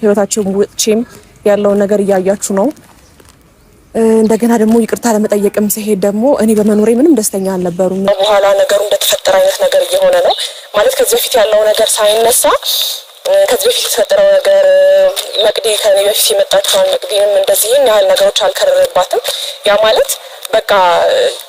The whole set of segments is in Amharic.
ህይወታቸው ውጪም ያለው ነገር እያያችሁ ነው። እንደገና ደግሞ ይቅርታ ለመጠየቅም ሲሄድ ደግሞ እኔ በመኖሬ ምንም ደስተኛ አልነበሩም። በኋላ ነገሩ እንደተፈጠረ አይነት ነገር እየሆነ ነው ማለት ከዚህ በፊት ያለው ነገር ሳይነሳ ከዚህ በፊት የተፈጠረው ነገር መቅዲ ከኔ በፊት የመጣችው መቅዲንም እንደዚህ ያህል ነገሮች አልከረረባትም። ያ ማለት በቃ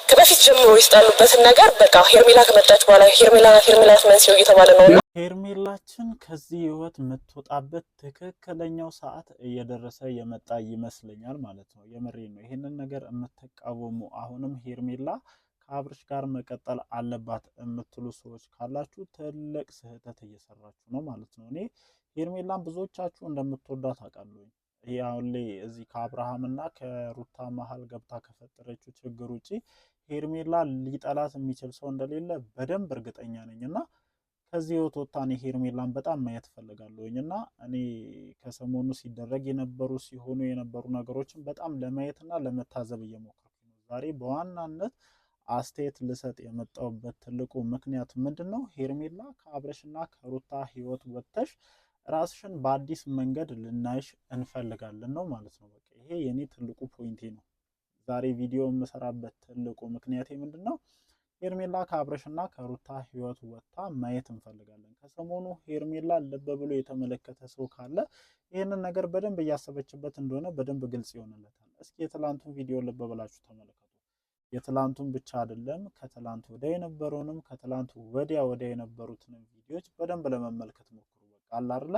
ከበፊት ጀምሮ ይስጣሉበትን ነገር በቃ ሄርሜላ ከመጣች በኋላ ሄርሜላት መንስኤው እየተባለ ነው። ሄርሜላችን ከዚህ ህይወት የምትወጣበት ትክክለኛው ሰዓት እየደረሰ የመጣ ይመስለኛል ማለት ነው። የምሬ ነው። ይሄንን ነገር የምትቃወሙ አሁንም ሄርሜላ ከአብርሽ ጋር መቀጠል አለባት የምትሉ ሰዎች ካላችሁ ትልቅ ስህተት እየሰራችሁ ነው ማለት ነው። እኔ ሄርሜላን ብዙዎቻችሁ እንደምትወዳት አውቃለሁ። ይሄ አሁን ላይ እዚህ ከአብርሃምና ከሩታ መሀል ገብታ ከፈጠረችው ችግር ውጪ ሄርሜላ ሊጠላት የሚችል ሰው እንደሌለ በደንብ እርግጠኛ ነኝና ከዚህ ህይወት ወጣ እኔ ሄርሜላን በጣም ማየት ፈልጋለሁኝና እኔ ከሰሞኑ ሲደረግ ሲሆኑ የነበሩ ነገሮችን በጣም ለማየትና ለመታዘብ እየሞከርኩ ነው። ዛሬ በዋናነት አስተያየት ልሰጥ የመጣሁበት ትልቁ ምክንያት ምንድነው? ሄርሜላ ከአብርሽና ከሩታ ህይወት ወጥተሽ ራስሽን በአዲስ መንገድ ልናይሽ እንፈልጋለን ነው ማለት ነው። በቃ ይሄ የኔ ትልቁ ፖይንቴ ነው። ዛሬ ቪዲዮ የምሰራበት ትልቁ ምክንያቴ ምንድነው? ሄርሜላ ከአብርሽና ከሩታ ህይወት ወጥታ ማየት እንፈልጋለን። ከሰሞኑ ሄርሜላ ልብ ብሎ የተመለከተ ሰው ካለ ይሄንን ነገር በደንብ እያሰበችበት እንደሆነ በደንብ ግልጽ ይሆንለታል። እስኪ የትላንቱን ቪዲዮ ልብ ብላችሁ ተመልከቱ። የትላንቱን ብቻ አይደለም ከትላንቱ ወዲያ የነበረውንም ከትላንቱ ወዲያ የነበሩትን ቪዲዮዎች በደንብ ለመመልከት ሞክሩ። በቃ አለ አይደለ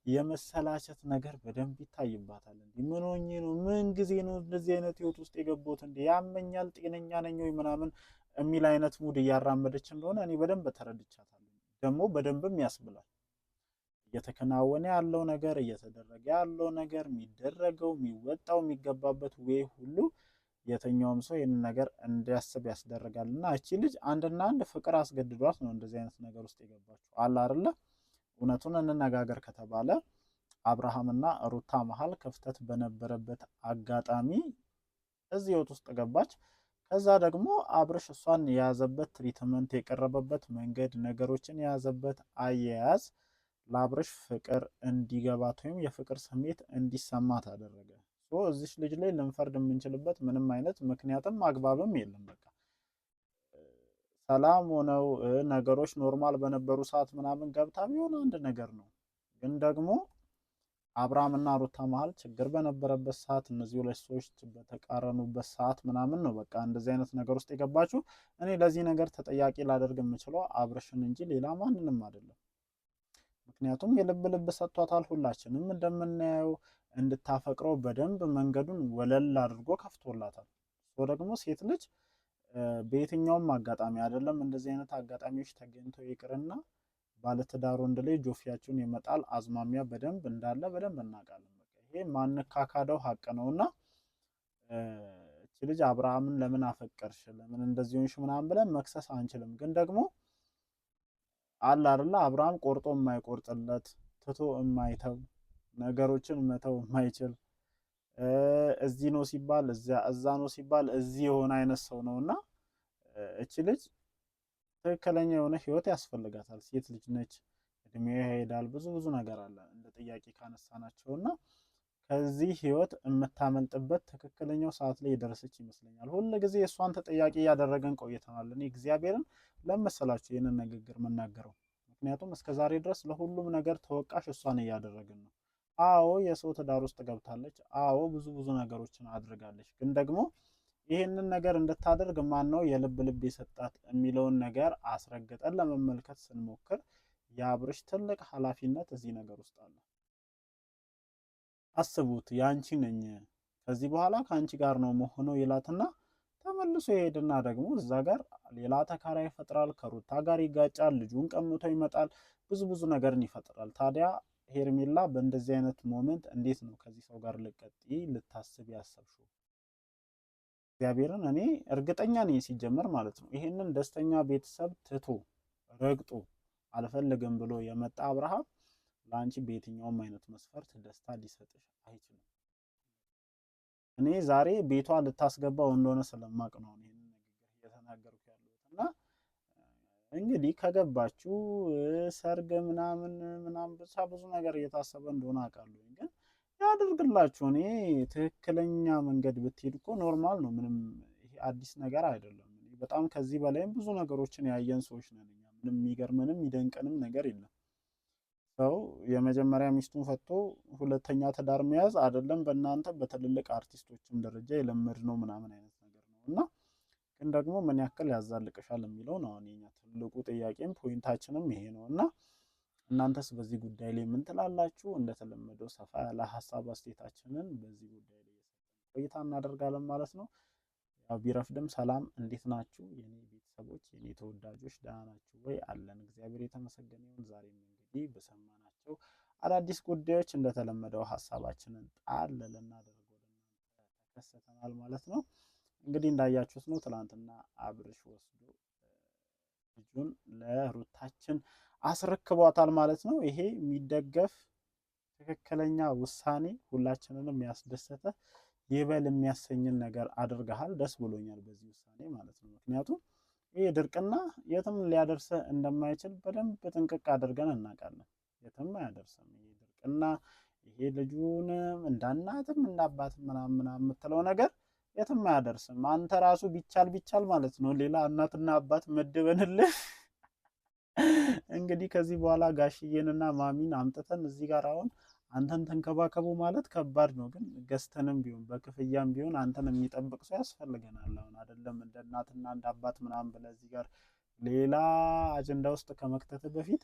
የመሰላቸት ነገር በደንብ ይታይባታል። እንዴ ምን ሆኜ ነው? ምን ጊዜ ነው እንደዚህ አይነት ህይወት ውስጥ የገባሁት? እንዴ ያመኛል፣ ጤነኛ ነኝ ወይ ምናምን የሚል አይነት ሙድ እያራመደች እንደሆነ እኔ በደንብ ተረድቻታለሁ። ደግሞ በደንብም ያስብላል። እየተከናወነ ያለው ነገር እየተደረገ ያለው ነገር የሚደረገው የሚወጣው የሚገባበት ወይ ሁሉ የተኛውም ሰው ይሄን ነገር እንዲያስብ ያስደርጋልና እቺ ልጅ አንድና አንድ ፍቅር አስገድዷት ነው እንደዚህ አይነት ነገር ውስጥ የገባችው። አለ አይደለ? እውነቱን እንነጋገር ከተባለ አብርሃምና ሩታ መሃል ክፍተት በነበረበት አጋጣሚ እዚህ ህይወት ውስጥ ገባች። ከዛ ደግሞ አብርሽ እሷን የያዘበት ትሪትመንት የቀረበበት መንገድ ነገሮችን የያዘበት አያያዝ ለአብርሽ ፍቅር እንዲገባት ወይም የፍቅር ስሜት እንዲሰማት አደረገ። እዚች ልጅ ላይ ልንፈርድ የምንችልበት ምንም አይነት ምክንያትም አግባብም የለም። በቃ ሰላም ሆነው ነገሮች ኖርማል በነበሩ ሰዓት ምናምን ገብታ ቢሆን አንድ ነገር ነው። ግን ደግሞ አብርሃምና ሩታ መሃል ችግር በነበረበት ሰዓት እነዚህ ሁለት ሰዎች በተቃረኑበት ሰዓት ምናምን ነው በቃ እንደዚህ አይነት ነገር ውስጥ የገባችው። እኔ ለዚህ ነገር ተጠያቂ ላደርግ የምችለው አብርሽን እንጂ ሌላ ማንንም አይደለም። ምክንያቱም የልብ ሰጥቷታል። ሁላችንም እንደምናየው እንድታፈቅረው በደንብ መንገዱን ወለል አድርጎ ከፍቶላታል። ደግሞ ሴት ልጅ በየትኛውም አጋጣሚ አይደለም እንደዚህ አይነት አጋጣሚዎች ተገኝተው ይቅርና ባለትዳር ወንድ ላይ ጆፊያቸውን የመጣል አዝማሚያ በደንብ እንዳለ በደንብ እናውቃለን። በቃ ይሄ ማንካካደው ሀቅ ነውና እቺ ልጅ አብርሃምን ለምን አፈቀርሽ ለምን እንደዚህ ሆንሽ ምናምን ብለን መክሰስ አንችልም። ግን ደግሞ አለ አይደለ አብርሃም ቆርጦ የማይቆርጥለት ትቶ የማይተው ነገሮችን መተው የማይችል እዚህ ነው ሲባል እዛ ነው ሲባል እዚህ የሆነ አይነት ሰው ነውና እቺ ልጅ ትክክለኛ የሆነ ህይወት ያስፈልጋታል። ሴት ልጅ ነች፣ እድሜዋ ይሄዳል፣ ብዙ ነገር አለ እንደ ጥያቄ ካነሳናቸውና ከዚህ ህይወት የምታመልጥበት ትክክለኛው ሰዓት ላይ የደረሰች ይመስለኛል። ሁሉ ጊዜ እሷን ተጠያቂ ያደረገን ቆይተናል። እኔ እግዚአብሔርን ለመሰላችሁ ይሄንን ንግግር መናገረው ምክንያቱም እስከዛሬ ድረስ ለሁሉም ነገር ተወቃሽ እሷን እያደረግን ነው። አዎ የሰው ትዳር ውስጥ ገብታለች። አዎ ብዙ ነገሮችን አድርጋለች። ግን ደግሞ ይሄንን ነገር እንድታደርግ ማን ነው የልብ የሰጣት የሚለውን ነገር አስረግጠን ለመመልከት ስንሞክር የአብርሽ ትልቅ ኃላፊነት እዚህ ነገር ውስጥ አለ። አስቡት፣ ያንቺ ነኝ ከዚህ በኋላ ካንቺ ጋር ነው መሆነው ይላትና ተመልሶ ይሄድና ደግሞ እዛ ጋር ሌላ ተካራይ ይፈጥራል፣ ከሩታ ጋር ይጋጫል፣ ልጁን ቀምቶ ይመጣል፣ ብዙ ነገርን ይፈጥራል። ታዲያ ሄርሜላ በእንደዚህ አይነት ሞመንት እንዴት ነው ከዚህ ሰው ጋር ልትቀጥይ ልታስብ ያሰብሽው? እግዚአብሔርን እኔ እርግጠኛ ነኝ ሲጀመር ማለት ነው ይሄንን ደስተኛ ቤተሰብ ትቶ ረግጦ አልፈልግም ብሎ የመጣ አብርሃም ለአንቺ በየትኛውም አይነት መስፈርት ደስታ ሊሰጥሽ አይችልም። እኔ ዛሬ ቤቷ ልታስገባው እንደሆነ ስለማቅ ነው ይሄንን ንግግር እየተናገርኩ ያለሁት እና እንግዲህ ከገባችሁ ሰርግ ምናምን ምናምን ብቻ ብዙ ነገር እየታሰበ እንደሆነ አውቃለሁ። ግን ያድርግላችሁ። እኔ ትክክለኛ መንገድ ብትሄድ እኮ ኖርማል ነው። ምንም ይሄ አዲስ ነገር አይደለም። በጣም ከዚህ በላይም ብዙ ነገሮችን ያየን ሰዎች ነን እኛ። ምንም የሚገርምንም የሚደንቀንም ነገር የለም። ሰው የመጀመሪያ ሚስቱን ፈቶ ሁለተኛ ትዳር መያዝ አይደለም በእናንተ በትልልቅ አርቲስቶችም ደረጃ የለመድነው ምናምን አይነት ነገር ነው እና ግን ደግሞ ምን ያክል ያዛልቅሻል የሚለው ነው አሁን የኛ ትልቁ ጥያቄም ፖይንታችንም ይሄ ነው። እና እናንተስ በዚህ ጉዳይ ላይ ምን ትላላችሁ? እንደተለመደው ሰፋ ያለ ሀሳብ አስተያየታችንን በዚህ ጉዳይ ላይ ቆይታ እናደርጋለን ማለት ነው። ያው ቢረፍድም ሰላም፣ እንዴት ናችሁ የኔ ቤተሰቦች፣ የኔ ተወዳጆች? ደህና ናችሁ ወይ? አለን እግዚአብሔር የተመሰገነ ይሁን። ዛሬም እንግዲህ በሰማናቸው አዳዲስ ጉዳዮች እንደተለመደው ሀሳባችንን ጣል ልናደርግ ወደ እናንተ ተከስተናል ማለት ነው። እንግዲህ እንዳያችሁት ነው ትላንትና አብርሽ ወስዶ ልጁን ለሩታችን አስረክቧታል ማለት ነው። ይሄ የሚደገፍ ትክክለኛ ውሳኔ፣ ሁላችንንም ያስደሰተ ይበል የሚያሰኝን ነገር አድርገሃል። ደስ ብሎኛል በዚህ ውሳኔ ማለት ነው። ምክንያቱም ይሄ ድርቅና የትም ሊያደርሰ እንደማይችል በደንብ ጥንቅቅ አድርገን እናውቃለን። የትም አያደርስም ይሄ ድርቅና። ይሄ ልጁንም እንዳናትም እንዳባትም ምናምን የምትለው ነገር የትም አያደርስም። አንተ ራሱ ቢቻል ማለት ነው ሌላ እናትና አባት መድበንልህ እንግዲህ ከዚህ በኋላ ጋሽዬንና ማሚን አምጥተን እዚህ ጋር አሁን አንተን ተንከባከቡ ማለት ከባድ ነው። ግን ገዝተንም ቢሆን በክፍያም ቢሆን አንተን የሚጠብቅ ሰው ያስፈልገናል። አሁን አይደለም እንደ እናትና እንደ አባት ምናምን ብለህ እዚህ ጋር ሌላ አጀንዳ ውስጥ ከመክተት በፊት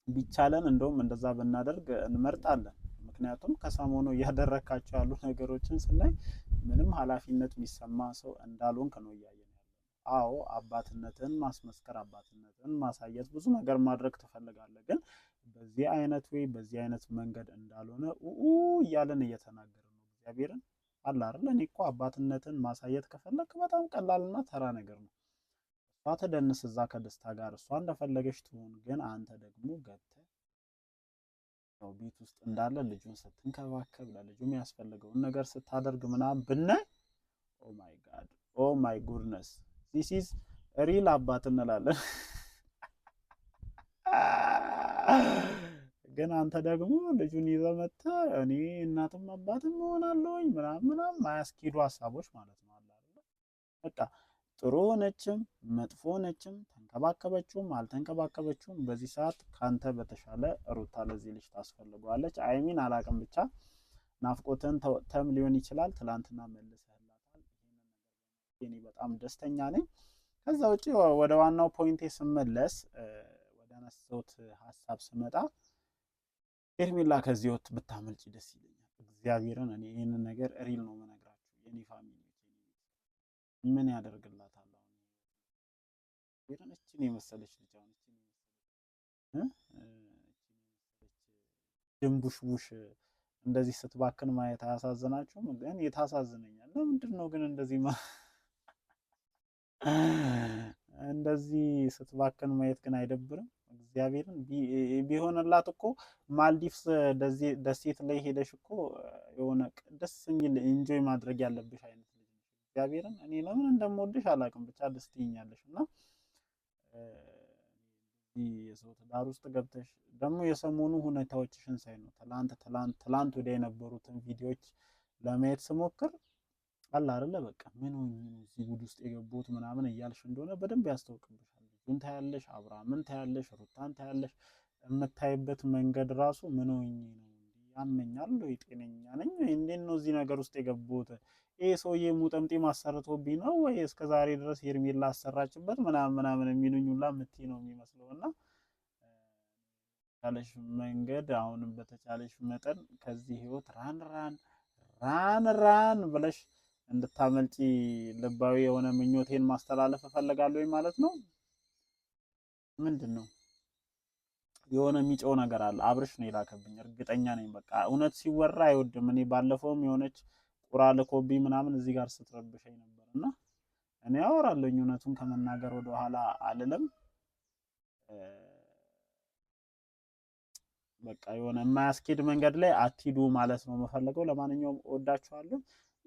ቢቻለን እንደውም እንደዛ ብናደርግ እንመርጣለን። ምክንያቱም ከሰሞኑ እያደረካቸው ያሉ ነገሮችን ስናይ ምንም ኃላፊነት የሚሰማ ሰው እንዳልሆንክ ነው እያየን ያለው። አዎ አባትነትን ማስመስከር፣ አባትነትን ማሳየት፣ ብዙ ነገር ማድረግ ትፈልጋለህ። ግን በዚህ አይነት ወይ በዚህ አይነት መንገድ እንዳልሆነ እያለን እየተናገርን ነው። እግዚአብሔርን አለ አይደል? እኔ እኮ አባትነትን ማሳየት ከፈለክ በጣም ቀላልና ተራ ነገር ነው። እሷ ተደንስ እዛ ከደስታ ጋር እሷ እንደፈለገች ትሆን። ግን አንተ ደግሞ ገብተህ ነው ቤት ውስጥ እንዳለ ልጁን ስትንከባከብ ለልጁ የሚያስፈልገውን ነገር ስታደርግ ምናምን ብናይ ኦ ማይ ጋድ ኦ ማይ ጉድነስ ዚስ ኢዝ ሪል አባት እንላለን። ግን አንተ ደግሞ ልጁን ይዘህ መጥተህ እኔ እናትም አባትም እሆናለሁኝ ምናምን ማያስኬዱ ሀሳቦች ማለት ነው አለ አይደል? በቃ ጥሩ ሆነችም መጥፎ ሆነችም ተንከባከበችውም አልተንከባከበችውም በዚህ ሰዓት ካንተ በተሻለ ሩታ ለዚህ ልጅ ታስፈልገዋለች። አይሚን አላቅም ብቻ ናፍቆትን ተወጥተም ሊሆን ይችላል። ትላንትና መልሰህላታል። ይሄንን ነገር እኔ በጣም ደስተኛ ነኝ። ከዛ ውጪ ወደ ዋናው ፖይንቴ ስመለስ ወደ አነሳሁት ሀሳብ ስመጣ ሄርሜላ ከዚህ ወጥ ብታመልጭ ደስ ይለኛል። እግዚአብሔርን እኔ ይሄንን ነገር ሪል ነው የምነግራችሁ። የኔ ፋሚሊ ምን ያደርግላታል አሁን ይሄን እቺን የመሰለች ልጅ አሁን እቺን ድንቡሽቡሽ እንደዚህ ስትባክን ማየት አያሳዝናችሁም? ግን የታሳዝነኛል። ለምንድን ነው ግን እንደዚህ ስትባክን ማየት ግን አይደብርም? እግዚአብሔርን ቢሆንላት እኮ ማልዲቭስ ደሴት ላይ ሄደሽ እኮ የሆነ ደስ የሚል ኢንጆይ ማድረግ ያለብሽ አይነት ልጅ ነሽ። እግዚአብሔርን እኔ ለምን እንደምወድሽ አላውቅም፣ ብቻ ደስ ትይኛለሽ። እና የሰው ትዳር ውስጥ ገብተሽ ደግሞ የሰሞኑ ሁኔታዎችሽን ሳይ ነው ትላንት ወዲያ የነበሩትን ቪዲዮዎች ለማየት ስሞክር አለ አይደለ በቃ ምን ሆኜ ነው እዚህ ጉድ ውስጥ የገቡት ምናምን እያልሽ እንደሆነ በደንብ ያስታውቅብሻል። ልጁን ታያለሽ፣ አብርሃምን ታያለሽ፣ ሩታን ታያለሽ። የምታይበት መንገድ ራሱ ምን ሆኜ ነው ያመኛል ወይ ጤነኛ ነኝ ወይ እንዴት ነው እዚህ ነገር ውስጥ የገቡት? ይሄ ሰውዬ ሙጠምጤም አሰርቶብኝ ነው ወይ እስከዛሬ ድረስ ሄርሜላ አሰራችበት ምናምን የሚሉኝ ሁላ የምትይ ነው የሚመስለው። እና በተቻለሽ መንገድ አሁንም በተቻለሽ መጠን ከዚህ ህይወት ራን ብለሽ እንድታመልጪ ልባዊ የሆነ ምኞቴን ማስተላለፍ እፈልጋለሁ ማለት ነው። ምንድነው የሆነ የሚጮህ ነገር አለ። አብርሽ ነው የላከብኝ እርግጠኛ ነኝ። በቃ እውነት ሲወራ አይወድም። እኔ ባለፈውም የሆነች ቁራ ልኮብኝ ምናምን እዚህ ጋር ስትረብሸኝ ነበርና እኔ አወራለሁ እውነቱን ከመናገር ወደ ኋላ አልልም። በቃ የሆነ የማያስኬድ መንገድ ላይ አትሂዱ ማለት ነው የምፈልገው። ለማንኛውም እወዳችኋለሁ።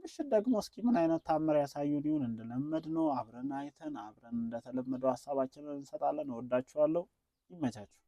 ምሽት ደግሞ እስኪ ምን አይነት ታምር ያሳዩን ይሁን እንደለመድነው አብረን አይተን አብረን እንደተለመደው ሀሳባችንን እንሰጣለን። እወዳችኋለሁ። ይመቻችሁ።